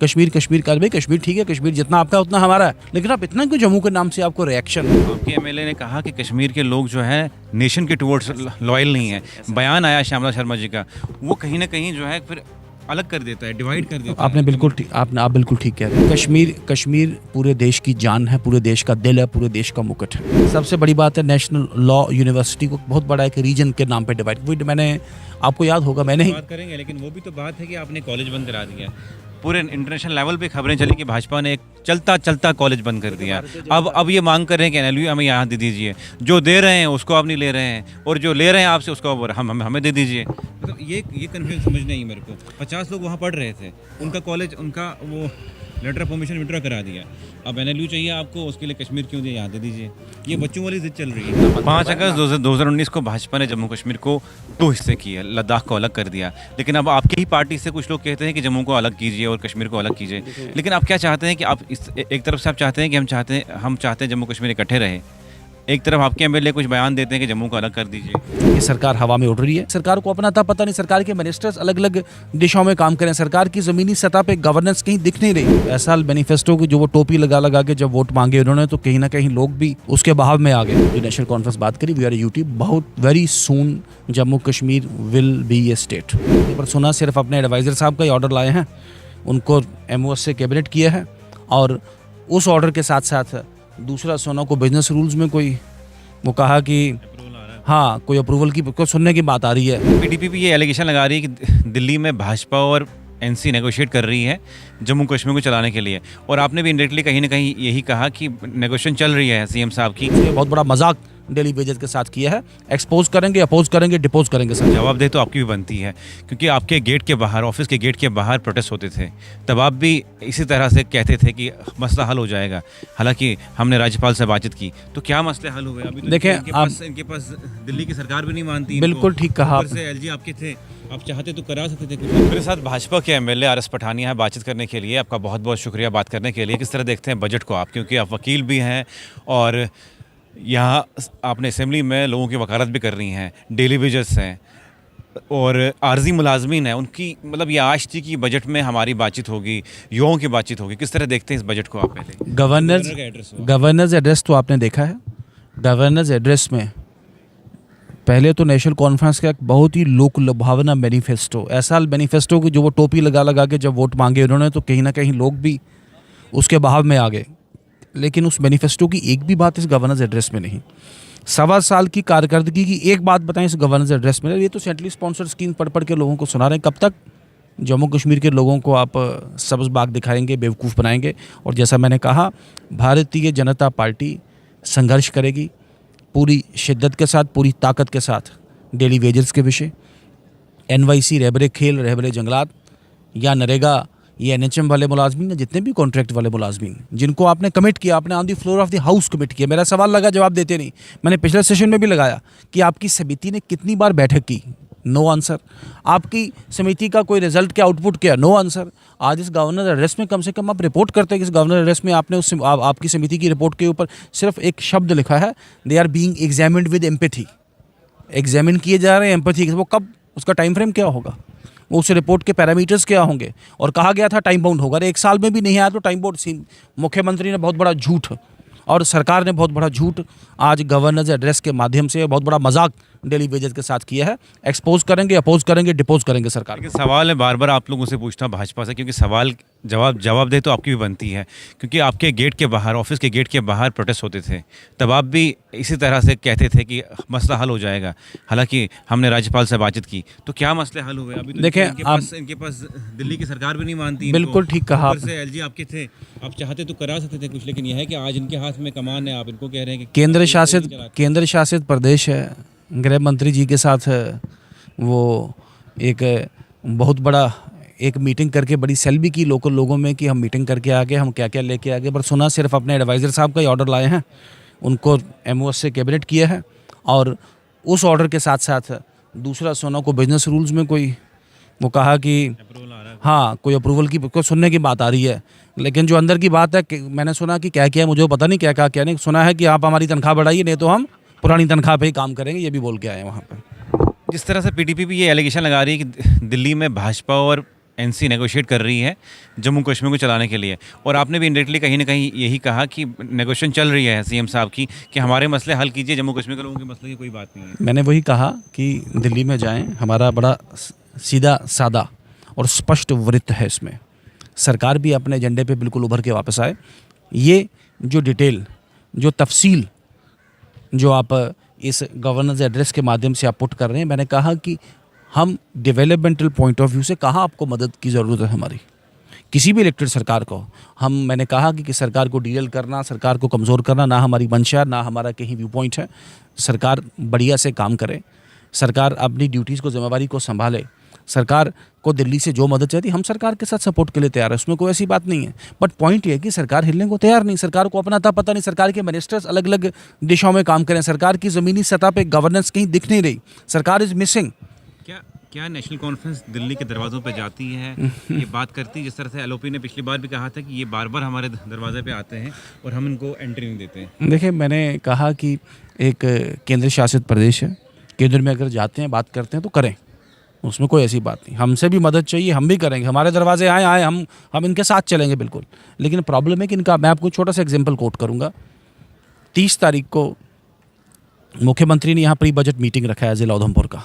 कश्मीर कश्मीर का, भाई कश्मीर ठीक है, कश्मीर जितना आपका उतना हमारा है, लेकिन आप इतना क्यों जम्मू के नाम से आपको रिएक्शन? आपके एमएलए ने कहा कि कश्मीर के लोग जो है नेशन के टुवर्ड्स लॉयल नहीं है। बयान आया श्यामला शर्मा जी का, वो कहीं ना कहीं जो है फिर अलग कर देता है, डिवाइड कर देता है। आपने बिल्कुल ठीक, आप बिल्कुल ठीक कह रहे हैं। कश्मीर पूरे देश की जान है, पूरे देश का दिल है, पूरे देश का मुकुट है। सबसे बड़ी बात है नेशनल लॉ यूनिवर्सिटी को बहुत बड़ा एक रीजन के नाम पे डिवाइड, वो मैंने आपको याद होगा, मैंने ही बात करेंगे, लेकिन वो भी तो बात है कि आपने कॉलेज बंद करा दिया। पूरे इंटरनेशनल लेवल पे खबरें चली कि भाजपा ने एक चलता कॉलेज बंद कर दिया। अब ये मांग कर रहे हैं कि एनएलयू हमें यहाँ दे दीजिए, जो दे रहे हैं उसको आप नहीं ले रहे हैं, और जो ले रहे हैं आपसे उसको हमें दे दीजिए। मतलब ये कन्फ्यूजन समझ नहीं आई मेरे को। 50 लोग वहाँ पढ़ रहे थे, उनका कॉलेज, उनका वो लेटर ऑफ परमिशन विड्रॉ करा दिया। अब एनएलयू चाहिए आपको, उसके लिए कश्मीर क्यों दिया, यहाँ दे दीजिए। ये बच्चों वाली जिद चल रही है। 5 अगस्त 2019 को भाजपा ने जम्मू कश्मीर को 2 हिस्से किए, लद्दाख को अलग कर दिया। लेकिन अब आपकी ही पार्टी से कुछ लोग कहते हैं कि जम्मू को अलग कीजिए और कश्मीर को अलग कीजिए। लेकिन आप क्या चाहते हैं कि आप एक तरफ से आप चाहते हैं कि हम चाहते हैं जम्मू कश्मीर इकट्ठे रहे, एक तरफ आपके एमएलए कुछ बयान देते हैं कि जम्मू को अलग कर दीजिए। ये सरकार हवा में उड़ रही है। सरकार को अपना था पता नहीं, सरकार के मिनिस्टर्स अलग अलग दिशाओं में काम करें, सरकार की ज़मीनी सतह पे गवर्नेंस कहीं दिख नहीं रही। ऐसा मैनिफेस्टो की जो वो टोपी लगा के जब वोट मांगे उन्होंने, तो कहीं ना कहीं लोग भी उसके बहाव में आ गए। जो नेशनल कॉन्फ्रेंस बात करी, वी आर यूटी, बहुत very soon Jammu Kashmir will be A state. पर सुना सिर्फ अपने एडवाइज़र साहब का ही ऑर्डर लाए हैं, उनको एमओएस से कैबिनेट किया है, और उस ऑर्डर के साथ साथ दूसरा सुना को बिजनेस रूल्स में कोई वो कहा कि हाँ कोई अप्रूवल की को सुनने की बात आ रही है। पीडीपी भी ये एलिगेशन लगा रही है कि दिल्ली में भाजपा और एनसी नेगोशिएट कर रही है जम्मू कश्मीर को चलाने के लिए, और आपने भी इंडायरेक्टली कहीं ना कहीं यही कहा कि नेगोशिएशन चल रही है सीएम साहब की। ये बहुत बड़ा मजाक डेली वेजेस के साथ किया है। एक्सपोज करेंगे, अपोज करेंगे, डिपोज करेंगे सर। जवाबदेही तो आपकी भी बनती है, क्योंकि आपके गेट के बाहर, ऑफिस के गेट के बाहर प्रोटेस्ट होते थे, तब आप भी इसी तरह से कहते थे कि मसला हल हो जाएगा। हालांकि हमने राज्यपाल से बातचीत की, तो क्या मसले हल हुए? अभी तो देखें, इनके पास दिल्ली की सरकार भी नहीं मानती। बिल्कुल ठीक कहा आपने। एलजी आपके थे, आप चाहते तो करा सकते थे। मेरे साथ भाजपा के एमएलए आरएस पठानिया है बातचीत करने के लिए। आपका बहुत बहुत शुक्रिया बात करने के लिए। किस तरह देखते हैं बजट को आप, क्योंकि आप वकील भी हैं और यहाँ आपने असेंबली में लोगों की वकालत भी कर रही हैं, डेली वेजेस हैं और आर्जी मुलाजमीन हैं, उनकी मतलब ये आज थी कि बजट में हमारी बातचीत होगी, युवाओं की बातचीत होगी। किस तरह देखते हैं इस बजट को आप? पहले गवर्नर्स एड्रेस तो आपने देखा है। गवर्नर्स एड्रेस में पहले तो नेशनल कॉन्फ्रेंस का एक बहुत ही लोक लुभावना मैनिफेस्टो, ऐसा मैनिफेस्टो कि जो वो टोपी लगा के जब वोट मांगे उन्होंने, तो कहीं ना कहीं लोग भी उसके बहाव में आ गए। लेकिन उस मैनिफेस्टो की एक भी बात इस गवर्नर्स एड्रेस में नहीं। 1.25 साल की कारकर्दगी की एक बात बताएं इस गवर्नर्स एड्रेस में? ये तो सेंट्रली स्पॉन्सर्ड स्कीम पढ़ के लोगों को सुना रहे हैं। कब तक जम्मू कश्मीर के लोगों को आप सब्ज़ बाग दिखाएंगे, बेवकूफ़ बनाएंगे? और जैसा मैंने कहा, भारतीय जनता पार्टी संघर्ष करेगी पूरी शिद्दत के साथ, पूरी ताकत के साथ। डेली वेजेस के विषय, एनवाईसी, रहबरे खेल, रहबरे जंगलात, या नरेगा, ये एनएचएम वाले मुलाजमीन, जितने भी कॉन्ट्रैक्ट वाले मुलाजमीन जिनको आपने कमिट किया, आपने on the floor of the house commit किया। मेरा सवाल लगा, जवाब देते नहीं। मैंने पिछले सेशन में भी लगाया कि आपकी समिति ने कितनी बार बैठक की, नो आंसर। आपकी समिति का कोई रिजल्ट क्या, आउटपुट क्या, नो आंसर। आज इस गवर्नर एड्रेस में कम से कम आप रिपोर्ट करते हैं कि इस गवर्नर एड्रेस में आपने आपकी समिति की रिपोर्ट के ऊपर सिर्फ एक शब्द लिखा है, they are being examined with empathy. Examine किए जा रहे हैं एम्पैथी। वो कब, उसका टाइम फ्रेम क्या होगा, वो उस रिपोर्ट के पैरामीटर्स क्या होंगे? और कहा गया था टाइम बाउंड होगा। 1 साल में भी नहीं आया तो टाइम बाउंड। मुख्यमंत्री ने बहुत बड़ा झूठ और सरकार ने बहुत बड़ा झूठ आज गवर्नर्स एड्रेस के माध्यम से, बहुत बड़ा मजाक डेली वेजेस के साथ किया है। एक्सपोज करेंगे, अपोज करेंगे, डिपोज करेंगे सरकार। लेकिन सवाल है बार बार आप लोगों से पूछना भाजपा से, क्योंकि सवाल जवाबदेही तो आपकी भी बनती है, क्योंकि आपके गेट के बाहर, ऑफिस के गेट के बाहर प्रोटेस्ट होते थे, तब आप भी इसी तरह से कहते थे कि मसला हल हो जाएगा। हालांकि हमने राज्यपाल से बातचीत की, तो क्या मसले हल हुए? अभी तो देखें, इनके पास दिल्ली की सरकार भी नहीं मानती। बिल्कुल ठीक कहा। एलजी आपके थे, आप चाहते तो करा सकते थे कुछ, लेकिन यह है कि आज इनके हाथ में कमान है, आप इनको कह रहे हैं कि केंद्र शासित प्रदेश है। गृह मंत्री जी के साथ वो एक बहुत बड़ा एक मीटिंग करके बड़ी सेल भी की लोकल लोगों में कि हम मीटिंग करके आ गए, हम क्या क्या लेके आ गए। पर सुना सिर्फ अपने एडवाइज़र साहब का ही ऑर्डर लाए हैं, उनको एमओएस से कैबिनेट किया है, और उस ऑर्डर के साथ साथ दूसरा सुना को बिजनेस रूल्स में कोई वो कहा कि हाँ कोई अप्रूवल की को सुनने की बात आ रही है। लेकिन जो अंदर की बात है, मैंने सुना कि क्या किया, मुझे पता नहीं क्या कहा क्या नहीं। सुना है कि आप हमारी तनख्वाह बढ़ाइए, नहीं तो हम पुरानी तनख्वाह पे ही काम करेंगे, ये भी बोल के आए हैं वहाँ पर। जिस तरह से पीडीपी भी ये एलिगेशन लगा रही है कि दिल्ली में भाजपा और एनसी नेगोशिएट कर रही है जम्मू कश्मीर को चलाने के लिए, और आपने भी इंडायरेक्टली कहीं ना कहीं यही कहा कि नेगोशिएशन चल रही है सीएम साहब की कि हमारे मसले हल कीजिए, जम्मू कश्मीर के लोगों के मसले की कोई बात नहीं है। मैंने वही कहा कि दिल्ली में जाएं, हमारा बड़ा सीधा सादा और स्पष्ट वृत्त है इसमें। सरकार भी अपने एजेंडे पे बिल्कुल उभर के वापस आए। ये जो डिटेल, जो तफसील जो आप इस गवर्नेंस एड्रेस के माध्यम से आप पुट कर रहे हैं, मैंने कहा कि हम डेवलपमेंटल पॉइंट ऑफ व्यू से कहाँ आपको मदद की ज़रूरत है हमारी, किसी भी इलेक्टेड सरकार को। मैंने कहा कि सरकार को डील करना, सरकार को कमज़ोर करना ना हमारी मंशा, ना हमारा कहीं व्यू पॉइंट है। सरकार बढ़िया से काम करे, सरकार अपनी ड्यूटीज़ को, जिम्मेवारी को संभाले। सरकार को दिल्ली से जो मदद चाहती, हम सरकार के साथ सपोर्ट के लिए तैयार है, उसमें कोई ऐसी बात नहीं है। बट पॉइंट ये है कि सरकार हिलने को तैयार नहीं, सरकार को अपना था पता नहीं, सरकार के मिनिस्टर्स अलग अलग दिशाओं में काम करें, सरकार की ज़मीनी सतह पे गवर्नेंस कहीं दिख नहीं रही, सरकार इज़ मिसिंग। क्या नेशनल कॉन्फ्रेंस दिल्ली के दरवाज़ों पे जाती है, ये बात करती है? जिस तरह से एलओपी ने पिछली बार भी कहा था कि ये बार बार हमारे दरवाजे पे आते हैं और हम इनको एंट्री नहीं देते हैं। देखिए, मैंने कहा कि एक केंद्र शासित प्रदेश है, केंद्र में अगर जाते हैं, बात करते हैं तो करें, उसमें कोई ऐसी बात नहीं। हमसे भी मदद चाहिए, हम भी करेंगे, हमारे दरवाजे आए हम इनके साथ चलेंगे बिल्कुल। लेकिन प्रॉब्लम है कि इनका, मैं आपको छोटा सा एग्जांपल कोट करूंगा। 30 तारीख को मुख्यमंत्री ने यहाँ प्री बजट मीटिंग रखा है ज़िला उधमपुर का,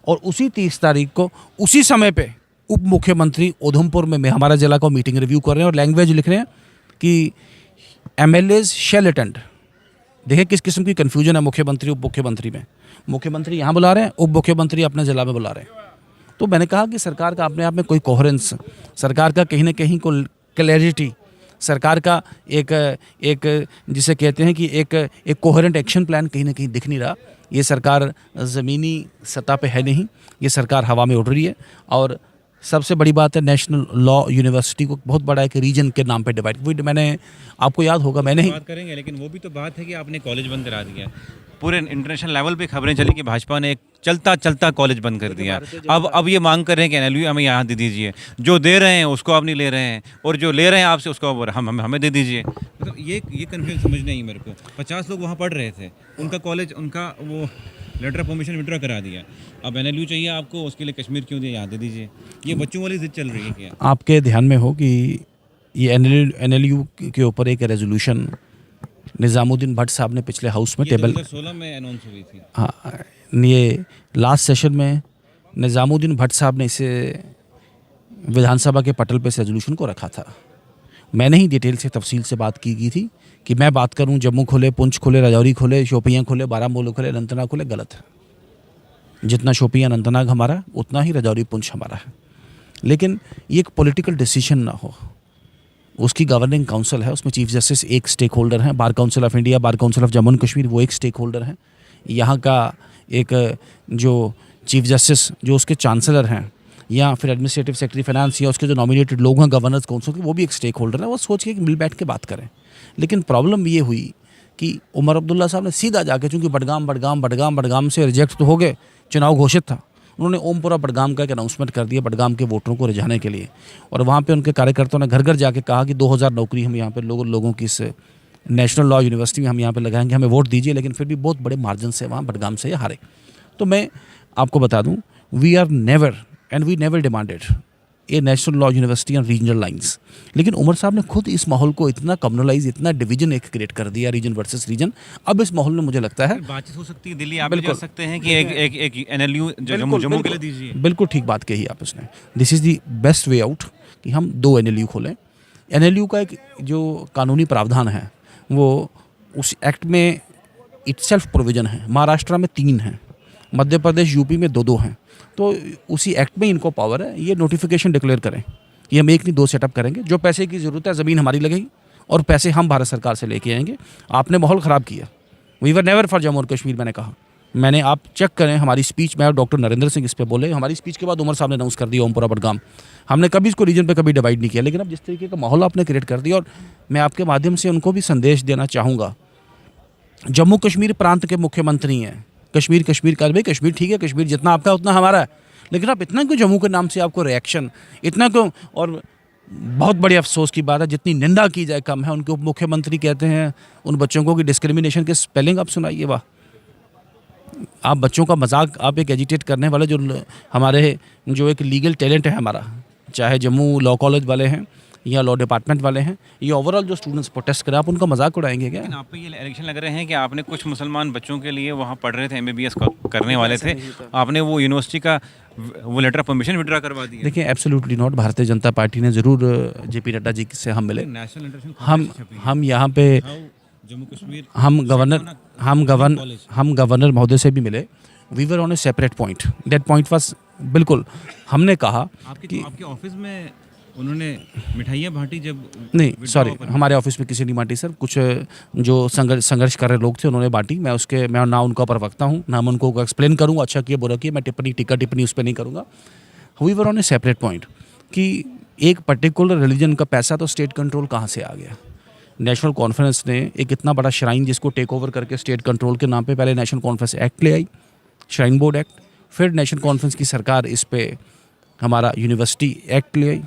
और उसी 30 तारीख को उसी समय पे उप मुख्यमंत्री उधमपुर में हमारा ज़िला को मीटिंग रिव्यू कर रहे हैं और लैंग्वेज लिख रहे हैं कि MLAs शैल अटेंड। देखिए किस किस्म की कन्फ्यूजन है मुख्यमंत्री उप मुख्यमंत्री में। मुख्यमंत्री यहाँ बुला रहे हैं, उप मुख्यमंत्री अपने ज़िला में बुला रहे हैं। तो मैंने कहा कि सरकार का अपने आप में कोई कोहेरेंस, सरकार का कहीं ना कहीं को क्लैरिटी, सरकार का एक जिसे कहते हैं कि एक कोहेरेंट एक्शन प्लान कहीं ना कहीं दिख नहीं रहा। ये सरकार ज़मीनी सतह पे है नहीं, ये सरकार हवा में उड़ रही है। और सबसे बड़ी बात है, नेशनल लॉ यूनिवर्सिटी को बहुत बड़ा एक रीजन के नाम पे डिवाइड, वो मैंने, आपको याद होगा, मैंने ही बात करेंगे, लेकिन वो भी तो बात है कि आपने कॉलेज बंद करा दिया। पूरे इंटरनेशनल लेवल पे खबरें चली कि भाजपा ने एक चलता कॉलेज बंद कर दिया। अब ये मांग कर रहे हैं कि एनएलयू हमें यहाँ दे दीजिए, जो दे रहे हैं उसको आप नहीं ले रहे हैं, और जो ले रहे हैं आपसे उसको हमें दे दीजिए। मतलब ये कन्फ्यूजन समझ नहीं मेरे को। 50 लोग वहाँ पढ़ रहे थे, उनका कॉलेज, उनका वो लेटर ऑफ परमिशन विड्रॉ करा दिया। अब एनएलयू चाहिए आपको, उसके लिए कश्मीर क्यों दिया, यहाँ दे दीजिए। ये बच्चों वाली जिद चल रही है क्या? आपके ध्यान में हो कि ये एनएलयू के ऊपर एक रेजोल्यूशन निज़ामुद्दीन भट्ट साहब ने पिछले हाउस में टेबल 2016 में अनाउंस हुई थी। हाँ, ये लास्ट सेशन में निज़ामुद्दीन भट्ट साहब ने इसे विधानसभा के पटल पे इस रेजोल्यूशन को रखा था। मैंने ही डिटेल से, तफसील से बात की थी कि मैं बात करूं जम्मू खोले, पुंछ खोले, राजौरी खोले, शोपियां खोले, बारामूला खोले, अनंतनाग खोले, गलत है। जितना शोपियां अनंतनाग हमारा, उतना ही राजौरी पुंछ हमारा है। लेकिन ये एक पॉलिटिकल डिसीजन ना हो, उसकी गवर्निंग काउंसिल है, उसमें चीफ जस्टिस एक स्टेक होल्डर हैं, bar council of India, bar council of Jammu and Kashmir वो एक स्टेक होल्डर हैं, यहाँ का एक जो चीफ जस्टिस जो उसके चांसलर हैं, या फिर एडमिनिस्ट्रेटिव सेक्रेटरी फाइनेंस या उसके जो नॉमिनेटेड लोग हैं गवर्नर्स काउंसिल के, वो भी एक स्टेक होल्डर है। वो सोच के मिल बैठ के बात करें। लेकिन प्रॉब्लम ये हुई कि उमर अब्दुल्ला साहब ने सीधा जाके, चूँकि बडगाम से रिजेक्ट तो हो गए, चुनाव घोषित था, उन्होंने ओमपुरा बडगाम का एक अनाउंसमेंट कर दिया बडगाम के वोटरों को रिझाने के लिए। और वहाँ पे उनके कार्यकर्ताओं ने घर घर जाके कहा कि 2000 नौकरी हम यहाँ पे लोगों की इस नेशनल लॉ यूनिवर्सिटी में हम यहाँ पे लगाएंगे, हमें वोट दीजिए। लेकिन फिर भी बहुत बड़े मार्जिन से वहाँ बडगाम से हारे। तो मैं आपको बता दूँ, we are never and we never demanded a national law university and regional lines. लेकिन उमर साहब ने खुद इस माहौल को इतना कम्युनलाइज, इतना डिवीजन एक क्रिएट कर दिया, रीजन वर्सेस रीजन। अब इस माहौल में मुझे लगता है बातचीत हो सकती है, दिल्ली आप जा सकते हैं कि एक एनएलयू जम्मू के लिए दीजिए। बिल्कुल ठीक बात कही आप उसने। This is the best way out कि हम 2 एनएलयू खोलें। एनएलयू का एक जो कानूनी प्रावधान है वो उस एक्ट में इटसेल्फ प्रोविजन है। महाराष्ट्र में 3 हैं, मध्य प्रदेश यूपी में 2 हैं। तो उसी एक्ट में इनको पावर है, ये नोटिफिकेशन डिक्लेयर करें कि हम 1 नहीं 2 सेटअप करेंगे। जो पैसे की ज़रूरत है, ज़मीन हमारी लगेगी और पैसे हम भारत सरकार से लेके आएंगे। आपने माहौल ख़राब किया। We were never for Jammu और कश्मीर। मैंने कहा, मैंने, आप चेक करें हमारी स्पीच में, और डॉक्टर नरेंद्र सिंह इस पर बोले, हमारी स्पीच के बाद उमर साहब ने अनाउंस कर दिया ओमपुरा बडगाम। हमने कभी इसको रीजन पे कभी डिवाइड नहीं किया। लेकिन अब जिस तरीके का माहौल आपने क्रिएट कर दिया, और मैं आपके माध्यम से उनको भी संदेश देना चाहूँगा, जम्मू कश्मीर प्रांत के मुख्यमंत्री हैं, कश्मीर का भाई, कश्मीर ठीक है, कश्मीर जितना आपका उतना हमारा है। लेकिन आप इतना क्यों जम्मू के नाम से आपको रिएक्शन, इतना क्यों? और बहुत बड़ी अफसोस की बात है, जितनी निंदा की जाए कम है। उनके उप मुख्यमंत्री कहते हैं उन बच्चों को कि डिस्क्रिमिनेशन के स्पेलिंग आप सुनाइए। वाह, आप बच्चों का मजाक, आप एक एजिटेट करने वाले जो हमारे जो एक लीगल टैलेंट है हमारा, चाहे जम्मू लॉ कॉलेज वाले हैं या लॉ डिपार्टमेंट वाले हैं, ये ओवरऑल जो स्टूडेंट्स प्रोटेस्ट करें, आप उनका मजाक उड़ाएंगे क्या? लेकिन आप पे ये इलेक्शन लग रहे हैं कि आपने कुछ मुसलमान बच्चों के लिए वहाँ पढ़ रहे थे, एमबीबीएस करने वाले थे, आपने वो यूनिवर्सिटी का वो लेटर ऑफ परमिशन विड्रा करवा दिया। देखिए absolutely not. Bharatiya Janata party ने ज़रूर जेपी नड्डा जी से हम मिले, नेशनल इंटरेस्ट हम यहाँ पे जम्मू कश्मीर हम गवर्नर महोदय से भी मिले। We were on a separate point, that point was बिल्कुल, हमने कहा कि आपके ऑफिस में उन्होंने मिठाइयाँ बांटी जब नहीं, सॉरी, हमारे ऑफिस में किसी ने बांटी सर। कुछ जो संघर्ष कर रहे लोग थे उन्होंने बांटी। मैं ना उनका प्रवक्ता हूँ, ना मैं उनको एक्सप्लेन करूँगा अच्छा किया बुरा किया, मैं टिप्पणी उस पर नहीं करूँगा। We were on a separate point कि एक पर्टिकुलर रिलीजन का पैसा तो स्टेट कंट्रोल कहाँ से आ गया। नेशनल कॉन्फ्रेंस ने एक इतना बड़ा श्राइन जिसको टेक ओवर करके स्टेट कंट्रोल के नाम पे पहले नेशनल कॉन्फ्रेंस एक्ट ले आई, श्राइन बोर्ड एक्ट, फिर नेशनल कॉन्फ्रेंस की सरकार इस पे हमारा यूनिवर्सिटी एक्ट ले आई,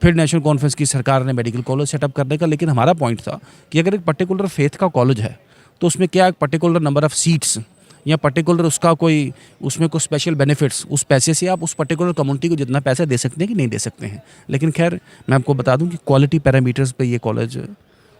फिर नेशनल कॉन्फ्रेंस की सरकार ने मेडिकल कॉलेज सेटअप करने का। लेकिन हमारा पॉइंट था कि अगर एक पर्टिकुलर फेथ का कॉलेज है तो उसमें क्या एक पर्टिकुलर नंबर ऑफ़ सीट्स या पर्टिकुलर उसका कोई उसमें कुछ स्पेशल बेनिफिट्स, उस पैसे से आप उस पर्टिकुलर कम्युनिटी को जितना पैसा दे सकते हैं कि नहीं दे सकते हैं। लेकिन खैर मैं आपको बता दूं कि क्वालिटी पैरामीटर्स पे ये कॉलेज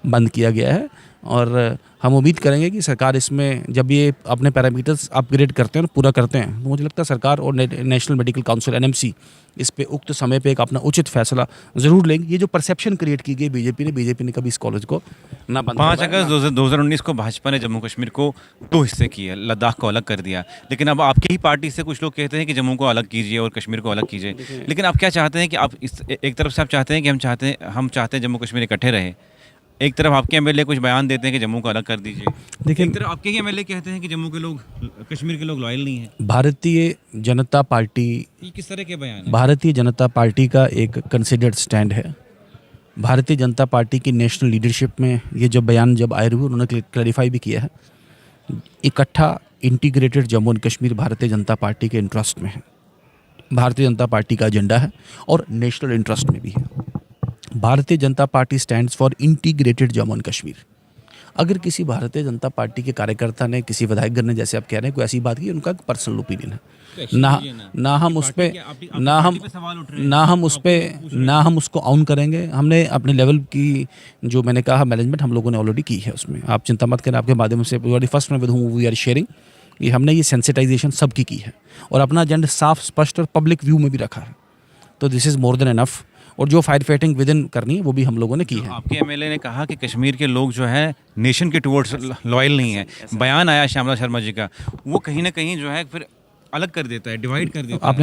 बंद किया गया है और हम उम्मीद करेंगे कि सरकार इसमें जब ये अपने पैरामीटर्स अपग्रेड करते हैं और पूरा करते हैं तो मुझे लगता है सरकार और नेशनल मेडिकल काउंसिल एनएमसी इस पे उक्त समय पे एक अपना उचित फैसला ज़रूर लेंगे। ये जो परसेप्शन क्रिएट की गई बीजेपी ने कभी इस कॉलेज को ना बंद 5 अगस्त 2019 को भाजपा ने जम्मू कश्मीर को 2 हिस्से किए, लद्दाख को अलग कर दिया। लेकिन अब आपकी ही पार्टी से कुछ लोग कहते हैं कि जम्मू को अलग कीजिए और कश्मीर को अलग कीजिए। लेकिन आप क्या चाहते हैं कि आप इस एक तरफ से आप चाहते हैं कि हम चाहते हैं जम्मू कश्मीर इकट्ठे रहे, एक तरफ आपके एमएलए कुछ बयान देते हैं कि जम्मू को अलग कर दीजिए, देखिए एक तरफ आपके ही एमएलए कहते हैं कि जम्मू के लोग, कश्मीर के लोग लॉयल नहीं हैं। भारतीय जनता पार्टी, ये किस तरह के बयान हैं? भारतीय जनता पार्टी का एक कंसिडर्ड स्टैंड है। भारतीय जनता पार्टी की नेशनल लीडरशिप में ये जब बयान जब आए हुए उन्होंने क्लैरिफाई भी किया है, इकट्ठा integrated Jammu and Kashmir Bharatiya Janata party के इंटरेस्ट में है, भारतीय जनता पार्टी का एजेंडा है और नेशनल इंटरेस्ट में भी है। Bharatiya Janata party stands for integrated Jammu and Kashmir. अगर किसी भारतीय जनता पार्टी के कार्यकर्ता ने, किसी विधायकगण ने, जैसे आप कह रहे हैं, कोई ऐसी बात की, उनका पर्सनल ओपिनियन है, ना हम उसको ऑन करेंगे। हमने अपने लेवल की जो मैंने कहा मैनेजमेंट हम लोगों ने ऑलरेडी की है, उसमें आप चिंता मत करें। आपके माध्यम से फर्स्ट में with whom we are sharing, ये हमने ये सेंसिटाइजेशन सबकी की है और अपना एजेंडा साफ, स्पष्ट और पब्लिक व्यू में भी रखा है। तो this is more than enough. और जो फायर फाइटिंग विद इन करनी है वो भी हम लोगों ने की है। आपके एमएलए ने कहा कि कश्मीर के लोग जो है नेशन के टुवर्ड्स लॉयल नहीं है। बयान आया श्यामला शर्मा जी का, वो कहीं ना कहीं जो है फिर अलग कर देता है, डिवाइड कर देता है। आप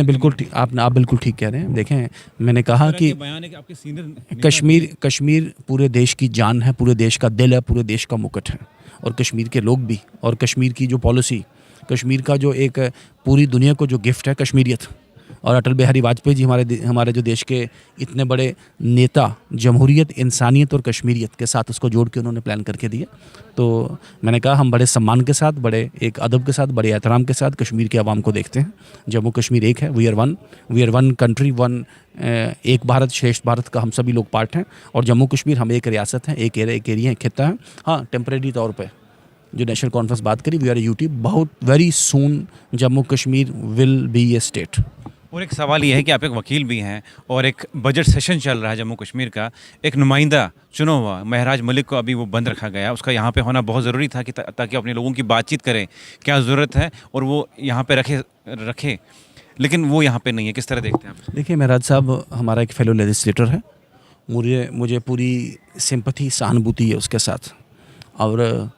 बिल्कुल ठीक कह रहे हैं। देखें, मैंने कहा कि बयान है कि आपके सीनियर कश्मीर पूरे देश की जान है, पूरे देश का दिल है, पूरे देश का मुकुट है। और कश्मीर के लोग भी, और कश्मीर की जो पॉलिसी, कश्मीर का जो एक पूरी दुनिया को जो गिफ्ट है कश्मीरियत, और अटल बिहारी वाजपेयी जी हमारे जो देश के इतने बड़े नेता, जमहूरियत, इंसानियत और कश्मीरियत के साथ उसको जोड़ के उन्होंने प्लान करके दिया। तो मैंने कहा हम बड़े सम्मान के साथ, बड़े एक अदब के साथ, बड़े एहतराम के साथ कश्मीर के आवाम को देखते हैं। जम्मू कश्मीर एक है, we are one country, one एक भारत श्रेष्ठ भारत का हम सभी लोग पार्ट हैं। और जम्मू कश्मीर हम एक रियासत हैं, एक एरिया, एक खिता है। हाँ, टेम्परेरी तौर पर जो नेशनल कॉन्फ्रेंस बात करी, वी आर यूटी, बहुत very soon Jammu Kashmir will be A state. और एक सवाल ये है कि आप एक वकील भी हैं और एक बजट सेशन चल रहा है जम्मू कश्मीर का, एक नुमाइंदा चुना हुआ महराज मलिक को अभी वो बंद रखा गया, उसका यहाँ पे होना बहुत ज़रूरी था कि ताकि अपने लोगों की बातचीत करें, क्या ज़रूरत है और वो यहाँ पे रखे, लेकिन वो यहाँ पे नहीं है। किस तरह देखते हैं आप? देखिए, महराज साहब हमारा एक फेलो लेजिस्लेटर है, मुझे पूरी सिंपथी, सहानुभूति है उसके साथ, और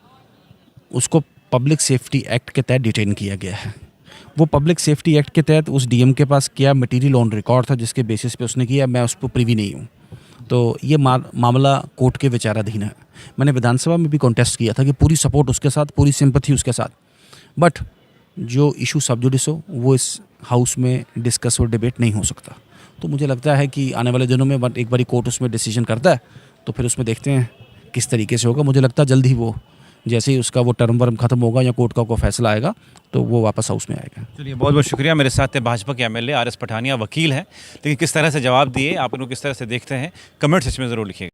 उसको पब्लिक सेफ्टी एक्ट के तहत डिटेन किया गया है। वो पब्लिक सेफ्टी एक्ट के तहत उस डीएम के पास क्या मटेरियल ऑन रिकॉर्ड था जिसके बेसिस पे उसने किया, मैं उस पर प्रिवी नहीं हूँ। तो ये मामला कोर्ट के विचाराधीन है। मैंने विधानसभा में भी कॉन्टेस्ट किया था कि पूरी सपोर्ट उसके साथ, पूरी सिंपथी उसके साथ, बट जो इशू सब जुडिस हो वो इस हाउस में डिस्कस और डिबेट नहीं हो सकता। तो मुझे लगता है कि आने वाले दिनों में एक बारी कोर्ट उसमें डिसीजन करता है तो फिर उसमें देखते हैं किस तरीके से होगा। मुझे लगता है जल्द ही वो, जैसे ही उसका वो टर्म वर्म खत्म होगा या कोर्ट का कोई फैसला आएगा तो वो वापस हाउस में आएगा। चलिए, बहुत बहुत शुक्रिया। मेरे साथ थे भाजपा के एमएलए आर एस पठानिया, वकील हैं, लेकिन किस तरह से जवाब दिए, आप इनको किस तरह से देखते हैं, कमेंट सेक्शन में ज़रूर लिखिएगा।